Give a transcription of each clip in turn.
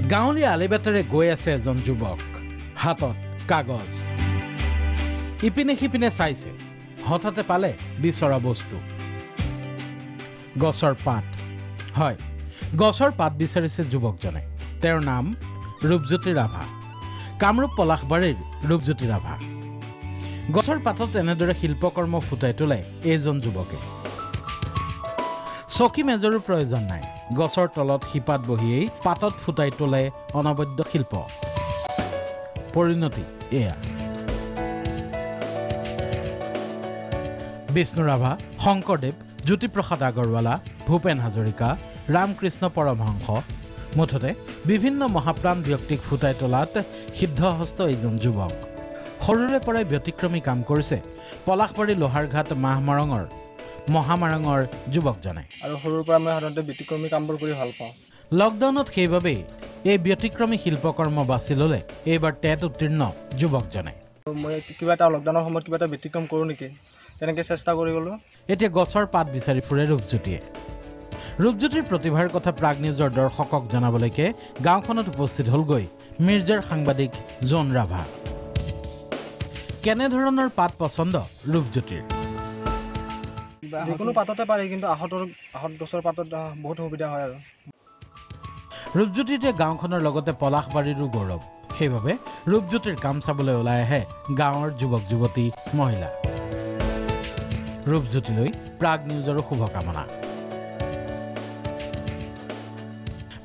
গাঁৱলীয়া আলিবাটেৰে গৈ আছে এজন যুৱক হাতত কাগজ ইপিনে সিপিনে চাইছে হঠাতে পালে বিচৰা বস্তু গছৰ পাত হয় গছৰ পাত বিচাৰিছে যুৱকজনে তেওঁৰ নাম ৰূপজ্যোতি ৰাভা কামৰূপ পলাশবাৰীৰ ৰূপজ্যোতি ৰাভা গছৰ পাতত এনেদৰে শিল্পকৰ্ম ফুটাই তোলে এইজন যুৱকে চকী মেজৰো প্ৰয়োজন নাই গছৰ তলত শিপাত বহিয়েই পাতত ফুটাই তোলে অনবদ্য শিল্প পৰিণতি এয়া বিষ্ণু ৰাভা শংকৰদেৱ জ্যোতিপ্ৰসাদ আগৰৱালা ভূপেন হাজৰিকা ৰামকৃষ্ণ পৰমহংস মুঠতে বিভিন্ন মহাপ্ৰাণ ব্যক্তিক ফুটাই তোলাত সিদ্ধহস্ত এইজন যুৱক সৰুৰে পৰাই ব্যতিক্ৰমী কাম কৰিছে পলাশবাৰী লোহাৰঘাট মাহমাৰঙৰ মহামাৰঙৰ যুৱকজনে আৰু সৰুৰ পৰা মই সাধাৰণতে ব্যতিক্ৰমী কামবোৰ কৰি ভাল পাওঁ লকডাউনত সেইবাবেই এই ব্যতিক্ৰমী শিল্পকৰ্ম বাছি ল'লে এইবাৰ টেট উত্তীৰ্ণ যুৱকজনে মই কিবা এটা লকডাউনৰ সময়ত কিবা এটা ব্যতিক্ৰম কৰোঁ নেকি তেনেকৈ চেষ্টা কৰি গ'লোঁ এতিয়া গছৰ পাত বিচাৰি ফুৰে ৰূপজ্যোতিয়ে ৰূপজ্যোতিৰ প্ৰতিভাৰ কথা প্ৰাগ নিউজৰ দৰ্শকক জনাবলৈকে গাঁওখনত উপস্থিত হ'লগৈ মিৰ্জাৰ সাংবাদিক জোন ৰাভা কেনেধৰণৰ পাত পচন্দ ৰূপজ্যোতিৰ যিকোনো পাততে পাৰি কিন্তু আহত গছৰ পাতত বহুত সুবিধা হয় আৰু ৰূপজ্যোতিতে গাঁওখনৰ লগতে পলাশবাৰীৰো গৌৰৱ সেইবাবে ৰূপজ্যোতিৰ কাম চাবলৈ ওলাই আহে গাঁৱৰ যুৱক যুৱতী মহিলা ৰূপজ্যোতিলৈ প্ৰাগ নিউজৰো শুভকামনা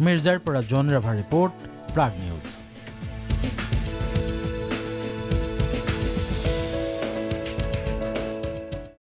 মিৰ্জাৰ পৰা জোন ৰাভা ৰিপৰ্ট প্ৰাগ নিউজ